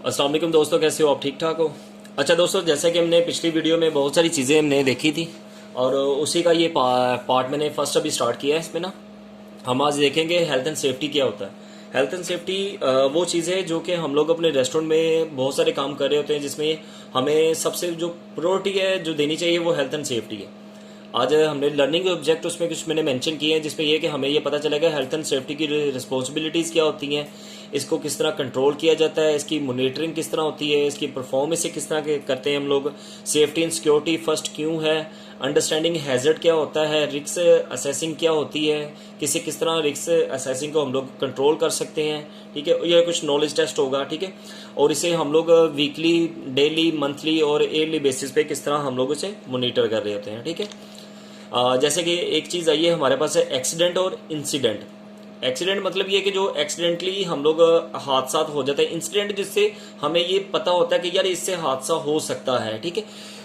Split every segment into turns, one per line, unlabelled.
अस्सलाम वालेकुम दोस्तों, कैसे हो आप? ठीक ठाक हो? अच्छा दोस्तों, जैसे कि हमने पिछली वीडियो में बहुत सारी चीज़ें हमने देखी थी और उसी का ये पार्ट मैंने फर्स्ट अभी स्टार्ट किया है। इसमें ना हम आज देखेंगे हेल्थ एंड सेफ्टी क्या होता है। हेल्थ एंड सेफ्टी वो चीज़ है जो कि हम लोग अपने रेस्टोरेंट में बहुत सारे काम कर रहे होते हैं, जिसमें हमें सबसे जो प्रायोरिटी है जो देनी चाहिए वो हेल्थ एंड सेफ्टी है। आज हमने लर्निंग ऑब्जेक्ट उसमें कुछ मैंने मेंशन किए हैं, जिसमें यह कि हमें ये पता चलेगा हेल्थ एंड सेफ्टी की रिस्पॉन्सिबिलिटीज़ क्या होती हैं, इसको किस तरह कंट्रोल किया जाता है, इसकी मॉनिटरिंग किस तरह होती है, इसकी परफॉर्मेंस से किस तरह के करते हैं हम लोग, सेफ्टी एंड सिक्योरिटी फर्स्ट क्यों है, अंडरस्टैंडिंग हैजर्ड क्या होता है, रिस्क असेसिंग क्या होती है, किस तरह रिस्क असेसिंग को हम लोग कंट्रोल कर सकते हैं। ठीक है, यह कुछ नॉलेज टेस्ट होगा। ठीक है, और इसे हम लोग वीकली, डेली, मंथली और ईयरली बेसिस पे किस तरह हम लोग इसे मोनिटर कर रहे होते हैं। ठीक है, जैसे कि एक चीज़ आई है हमारे पास है एक्सीडेंट और इंसिडेंट। एक्सीडेंट मतलब ये कि जो एक्सीडेंटली हम लोग हादसा हो जाता है, इंसिडेंट जिससे हमें ये पता होता है कि यार इससे हादसा हो सकता है। ठीक है,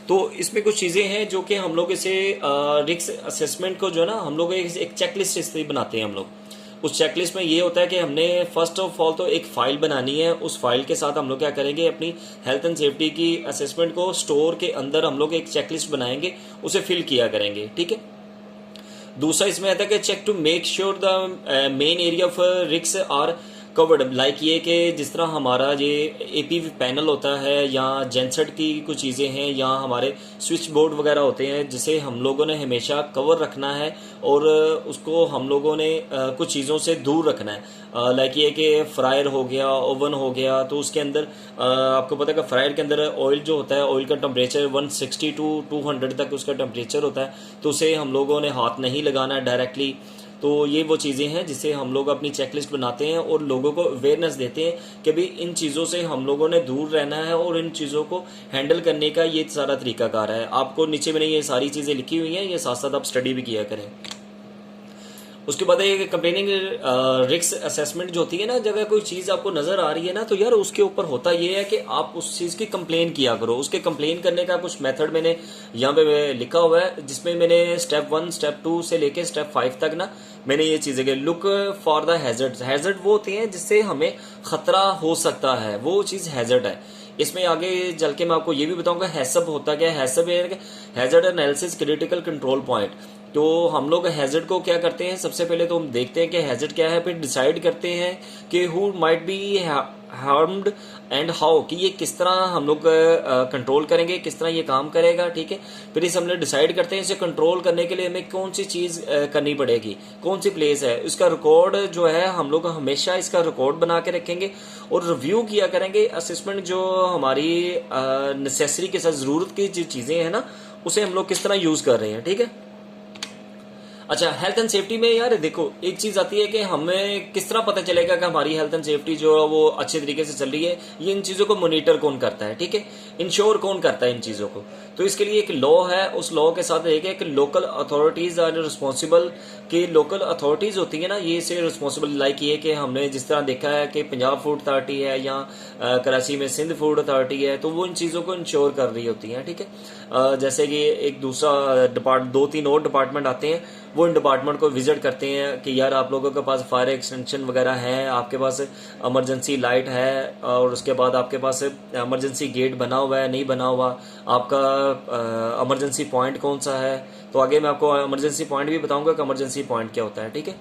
तो इसमें कुछ चीज़ें हैं जो कि हम लोग इसे रिस्क असेसमेंट को जो है ना हम लोग एक चेकलिस्ट इससे बनाते हैं हम लोग। उस चेकलिस्ट में ये होता है कि हमने फर्स्ट ऑफ ऑल तो एक फाइल बनानी है। उस फाइल के साथ हम लोग क्या करेंगे, अपनी हेल्थ एंड सेफ्टी की असेसमेंट को स्टोर के अंदर हम लोग एक चेकलिस्ट बनाएंगे, उसे फिल किया करेंगे। ठीक है, दूसरा इसमें आता है कि check to make sure the main area of risk are covered. Like ये कि जिस तरह हमारा ये एपी पैनल होता है या जेनसेट की कुछ चीज़ें हैं या हमारे स्विच बोर्ड वगैरह होते हैं, जिसे हम लोगों ने हमेशा कवर रखना है और उसको हम लोगों ने कुछ चीज़ों से दूर रखना है। लाइक ये कि फ्रायर हो गया, ओवन हो गया, तो उसके अंदर आपको पता है कि फ्रायर के अंदर ऑयल जो होता है, ऑयल का टेम्परेचर 160 टू 200 तक उसका टेम्परेचर होता है, तो उसे हम लोगों ने हाथ नहीं लगाना है डायरेक्टली। तो ये वो चीज़ें हैं जिसे हम लोग अपनी चेकलिस्ट बनाते हैं और लोगों को अवेयरनेस देते हैं कि भाई इन चीज़ों से हम लोगों ने दूर रहना है और इन चीज़ों को हैंडल करने का ये सारा तरीकाकार है। आपको नीचे मैंने ये सारी चीज़ें लिखी हुई हैं, ये साथ साथ आप स्टडी भी किया करें। उसके बाद एक कंप्लेनिंग रिस्क असेसमेंट जो होती है ना, जगह कोई चीज़ आपको नज़र आ रही है ना, तो यार उसके ऊपर होता ये है कि आप उस चीज़ की कंप्लेन किया करो। उसके कंप्लेन करने का कुछ मेथड मैंने यहाँ पे लिखा हुआ है, जिसमें मैंने स्टेप 1 स्टेप 2 से लेके स्टेप 5 तक ना मैंने ये चीज़ें की। Look for the hazard. Hazard वो होते हैं जिससे हमें खतरा हो सकता है, वो चीज़ हैजर्ड है। इसमें आगे चल के मैं आपको ये भी बताऊंगा हैसब होता क्या है। HACCP hazard analysis critical control point. तो हम लोग हैजर्ड को क्या करते हैं, सबसे पहले तो हम देखते हैं कि हैजर्ड क्या है, फिर डिसाइड करते हैं कि who might be harmed and how, कि ये किस तरह हम लोग कंट्रोल करेंगे, किस तरह ये काम करेगा। ठीक है, फिर इसे हमने डिसाइड करते हैं इसे कंट्रोल करने के लिए हमें कौन सी चीज़ करनी पड़ेगी, कौन सी प्लेस है। इसका रिकॉर्ड जो है हम लोग हमेशा इसका रिकॉर्ड बना के रखेंगे और रिव्यू किया करेंगे। असेसमेंट जो हमारी नेसेसरी के साथ ज़रूरत की जो चीज़ें हैं ना, उसे हम लोग किस तरह यूज़ कर रहे हैं। ठीक है, अच्छा हेल्थ एंड सेफ्टी में यार देखो एक चीज आती है कि हमें किस तरह पता चलेगा कि हमारी हेल्थ एंड सेफ्टी जो है वो अच्छे तरीके से चल रही है। ये इन चीजों को मॉनिटर कौन करता है, ठीक है, इंश्योर कौन करता है इन चीजों को। तो इसके लिए एक लॉ है, उस लॉ के साथ एक है कि लोकल अथॉरिटीज आर रिस्पॉन्सिबल। कि लोकल अथॉरिटीज होती है ना, ये से रिस्पॉन्सिबल। लाइक ये कि हमने जिस तरह देखा है कि पंजाब फूड अथॉरिटी है या कराची में सिंध फूड अथॉरिटी है, तो वो इन चीज़ों को इंश्योर कर रही होती हैं। ठीक है, जैसे कि एक दूसरा 2-3 और डिपार्टमेंट आते हैं, वो इन डिपार्टमेंट को विजिट करते हैं कि यार आप लोगों के पास फायर एक्सटेंशन वगैरह है, आपके पास इमरजेंसी लाइट है, और उसके बाद आपके पास इमरजेंसी गेट बना हुआ है नहीं बना हुआ, आपका इमरजेंसी पॉइंट कौन सा है। तो आगे मैं आपको इमरजेंसी पॉइंट भी बताऊंगा कि इमरजेंसी पॉइंट क्या होता है। ठीक है,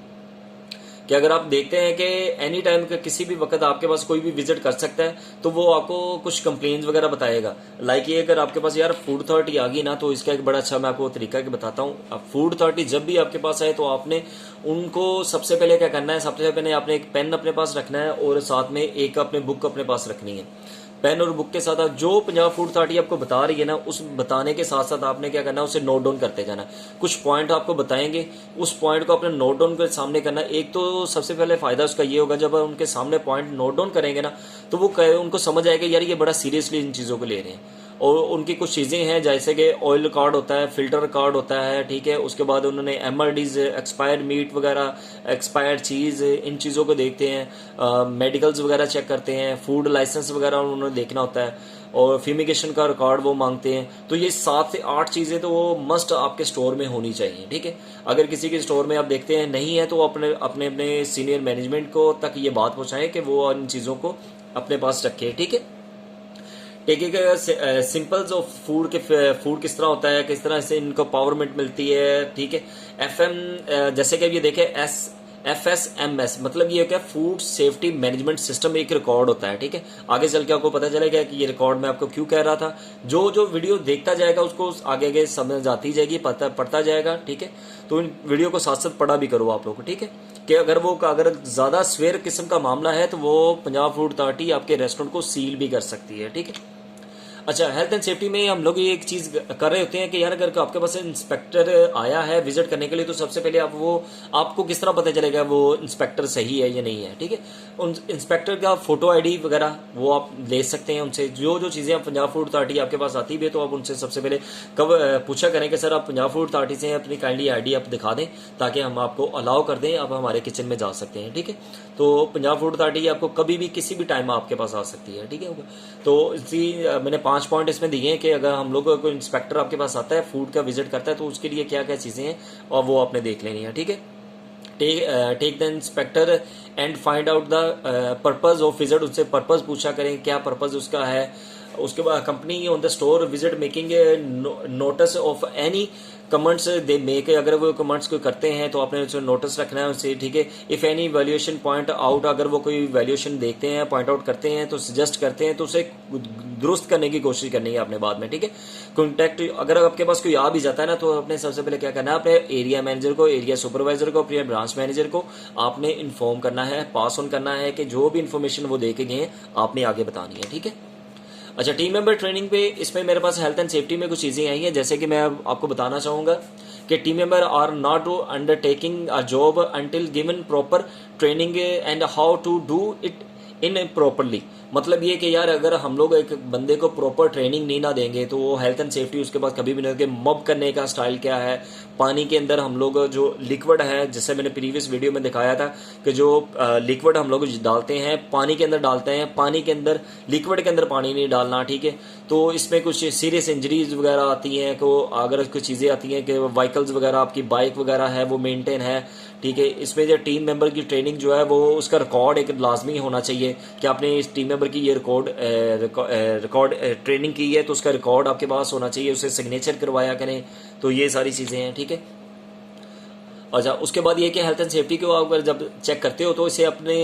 कि अगर आप देखते हैं कि एनी टाइम का किसी भी वक्त आपके पास कोई भी विजिट कर सकता है, तो वो आपको कुछ कंप्लेंट्स वगैरह बताएगा। लाइक ये अगर आपके पास यार फूड अथॉरिटी आ गई ना, तो इसका एक बड़ा अच्छा मैं आपको तरीका बताता हूँ। फूड अथॉरिटी जब भी आपके पास आए तो आपने उनको सबसे पहले क्या करना है, सबसे पहले आपने एक पेन अपने पास रखना है और साथ में एक अपने बुक अपने पास रखनी है। पेन और बुक के साथ जो पंजाब फूड अथॉरिटी आपको बता रही है ना, उस बताने के साथ साथ आपने क्या करना है, उसे नोट डाउन करते जाना। कुछ पॉइंट आपको बताएंगे, उस पॉइंट को अपने नोट डाउन के सामने करना। एक तो सबसे पहले फायदा उसका ये होगा, जब उनके सामने पॉइंट नोट डाउन करेंगे ना, तो वो उनको समझ आएगा यार ये बड़ा सीरियसली इन चीज़ों को ले रहे हैं। और उनकी कुछ चीज़ें हैं जैसे कि ऑयल कार्ड होता है, फिल्टर कार्ड होता है। ठीक है, उसके बाद उन्होंने MRDs, एक्सपायर्ड मीट वगैरह, एक्सपायर्ड चीज़, इन चीज़ों को देखते हैं। मेडिकल्स वगैरह चेक करते हैं, फूड लाइसेंस वगैरह उन्होंने देखना होता है, और फ्यूमिगेशन का रिकॉर्ड वो मांगते हैं। तो ये 7 से 8 चीज़ें तो वो मस्ट आपके स्टोर में होनी चाहिए। ठीक है, अगर किसी के स्टोर में आप देखते हैं नहीं है, तो अपने अपने अपने सीनियर मैनेजमेंट को तक ये बात पहुँचाएं कि वो इन चीज़ों को अपने पास रखे। ठीक है, एक एक सिंपल जो फूड किस तरह होता है, किस तरह से इनको पावरमेंट मिलती है, ठीक है। FM जैसे कि ये देखें FSMS मतलब ये क्या, फूड सेफ्टी मैनेजमेंट सिस्टम एक रिकॉर्ड होता है, ठीक है। आगे चल के आपको पता चलेगा कि ये रिकॉर्ड मैं आपको क्यों कह रहा था। जो जो वीडियो देखता जाएगा उसको आगे आगे समझ आती जाएगी, पढ़ता जाएगा, ठीक है। तो इन वीडियो को साथ साथ पढ़ा भी करो आप लोग को, ठीक है। कि अगर ज़्यादा स्वेयर किस्म का मामला है तो वो पंजाब फूड अथॉरिटी आपके रेस्टोरेंट को सील भी कर सकती है, ठीक है। अच्छा, हेल्थ एंड सेफ्टी में हम लोग ये एक चीज कर रहे होते हैं कि यार अगर आपके पास इंस्पेक्टर आया है विजिट करने के लिए, तो सबसे पहले आपको किस तरह पता चलेगा वो इंस्पेक्टर सही है या नहीं है, ठीक है। उन इंस्पेक्टर का फोटो आईडी वगैरह वो आप ले सकते हैं उनसे। जो जो चीज़ें आप पंजाब फूड अथॉरिटी आपके पास आती भी है तो आप उनसे सबसे पहले कब पूछा करें कि सर आप पंजाब फूड अथॉरिटी से अपनी काइंडली आईडी आप दिखा दें ताकि हम आपको अलाउ कर दें, आप हमारे किचन में जा सकते हैं, ठीक है। तो पंजाब फूड अथॉरिटी आपको कभी भी किसी भी टाइम आपके पास आ सकती है, ठीक है। तो इसी मैंने 5 पॉइंट इसमें दिए हैं कि अगर हम लोग कोई इंस्पेक्टर आपके पास आता है, फूड का विजिट करता है, तो उसके लिए क्या क्या चीज़ें हैं और वो आपने देख लेनी है, ठीक है। Take the inspector and find out the purpose of visit. उससे पर्पज पूछा करें, क्या पर्पज उसका है। उसके बाद company on the store visit making notice of any comments they make. अगर वो कमेंट्स कोई करते हैं तो आपने उसे नोटिस रखना है उससे, ठीक है। If any valuation point out, अगर वो कोई वैल्यूएशन देखते हैं, पॉइंट आउट करते हैं, तो सजेस्ट करते हैं, तो उसे दुरुस्त करने की कोशिश करनी है आपने बाद में, ठीक है। कॉन्टैक्ट, अगर आपके पास कोई आ भी जाता है ना, तो आपने सबसे पहले क्या करना है, अपने एरिया मैनेजर को, एरिया सुपरवाइजर को, अपने ब्रांच मैनेजर को आपने इन्फॉर्म करना है, पास ऑन करना है कि जो भी इन्फॉर्मेशन वो दे के गए आपने आगे बतानी है, ठीक है। अच्छा, टीम मेंबर ट्रेनिंग पे इसमें मेरे पास हेल्थ एंड सेफ्टी में कुछ चीज़ें आई हैं, जैसे कि मैं आपको बताना चाहूँगा कि team member are not undertaking a job until given proper training and how to do it in properly. मतलब ये कि यार अगर हम लोग एक बंदे को प्रॉपर ट्रेनिंग नहीं ना देंगे तो वो हेल्थ एंड सेफ्टी उसके पास कभी भी नहीं होगी। मॉब करने का स्टाइल क्या है, पानी के अंदर हम लोग जो लिक्विड है, जैसे मैंने प्रीवियस वीडियो में दिखाया था कि जो लिक्विड हम लोग डालते हैं पानी के अंदर डालते हैं, पानी के अंदर लिक्विड के अंदर पानी नहीं डालना, ठीक है। तो इसमें कुछ सीरियस इंजरीज वगैरह आती हैं, को अगर कुछ चीज़ें आती हैं कि व्हीकल्स वगैरह आपकी बाइक वगैरह है वो मेंटेन है, ठीक है। इसमें जो टीम मेंबर की ट्रेनिंग जो है वो उसका रिकॉर्ड एक लाजमी होना चाहिए कि आपने इस टीम मेंबर की ये रिकॉर्ड ट्रेनिंग की है, तो उसका रिकॉर्ड आपके पास होना चाहिए, उसे सिग्नेचर करवाया करें। तो ये सारी चीज़ें हैं, ठीक है। अच्छा, उसके बाद ये कि हेल्थ एंड सेफ्टी को आप अगर जब चेक करते हो तो इसे अपने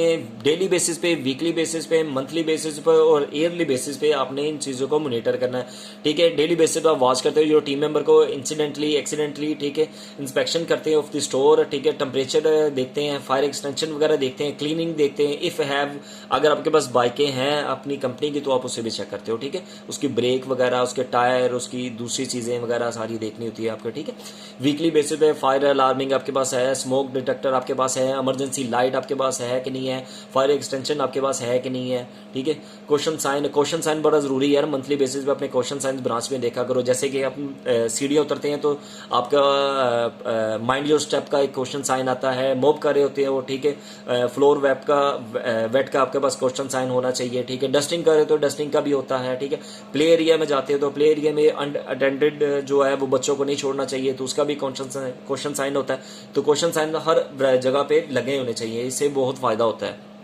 डेली बेसिस पे, वीकली बेसिस पे, मंथली बेसिस पे और ईयरली बेसिस पे आपने इन चीज़ों को मॉनिटर करना है, ठीक है। डेली बेसिस पे आप वॉच करते हो जो टीम मेंबर को एक्सीडेंटली, ठीक है, इंस्पेक्शन करते हैं ऑफ द स्टोर, ठीक है, टेम्परेचर देखते हैं, फायर एक्सटेंशन वगैरह देखते हैं, क्लीनिंग देखते हैं। इफ़ हैव, अगर आपके पास बाइकें हैं अपनी कंपनी की तो आप उसे भी चेक करते हो, ठीक है। उसकी ब्रेक वगैरह, उसके टायर, उसकी दूसरी चीज़ें वगैरह सारी देखनी होती है आपको, ठीक है। वीकली बेसिस पे फायर अलार्मिंग आपके पास है, स्मोक डिटेक्टर आपके पास है, इमरजेंसी लाइट आपके पास है कि नहीं है, फायर एक्सटेंशन आपके पास है कि नहीं है, ठीक है। क्वेश्चन साइन बड़ा जरूरी है यार, मंथली बेसिस पे अपने क्वेश्चन साइन ब्रांच में देखा करो। जैसे कि आप सीढ़ियाँ उतरते हैं तो आपका माइंड योर स्टेप का एक क्वेश्चन साइन आता है, मोब कर रहे होते हैं वो, ठीक है। फ्लोर वेट का आपके पास क्वेश्चन साइन होना चाहिए, ठीक है। डस्टिंग कर रहे हो तो डस्टिंग का भी होता है, ठीक है। प्ले एरिया में जाते हो तो प्ले एरिया में अनअटेंडेड जो है वो बच्चों को नहीं छोड़ना चाहिए, तो उसका भी क्वेश्चन साइन होता है। तो क्वेश्चन साइन हर जगह पे लगे होने चाहिए, इससे बहुत फायदा होता है।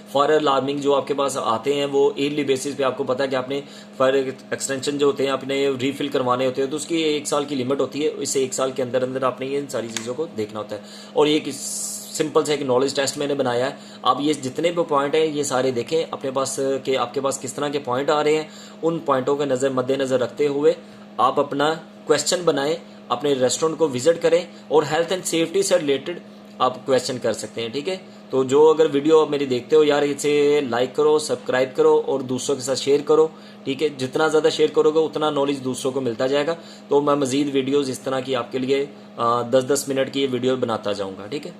फायर अलार्मिंग जो आपके पास आते हैं वो ईयरली बेसिस पे आपको पता है कि आपने फायर एक्सटेंशन जो होते हैं आपने रीफिल करवाने होते हैं, तो उसकी 1 साल की लिमिट होती है। इससे 1 साल के अंदर अंदर आपने इन सारी चीज़ों को देखना होता है। और ये सिंपल से एक नॉलेज टेस्ट मैंने बनाया है। आप ये जितने भी पॉइंट हैं ये सारे देखें अपने पास कि आपके पास किस तरह के पॉइंट आ रहे हैं। उन पॉइंटों के मद्देनज़र रखते हुए आप अपना क्वेश्चन बनाएं, अपने रेस्टोरेंट को विजिट करें और हेल्थ एंड सेफ्टी से रिलेटेड आप क्वेश्चन कर सकते हैं, ठीक है। तो जो अगर वीडियो आप मेरी देखते हो यार, इसे लाइक करो, सब्सक्राइब करो और दूसरों के साथ शेयर करो, ठीक है। जितना ज़्यादा शेयर करोगे उतना नॉलेज दूसरों को मिलता जाएगा। तो मैं मज़ीद वीडियोज़ इस तरह की आपके लिए 10-10 मिनट की वीडियो बनाता जाऊँगा, ठीक है।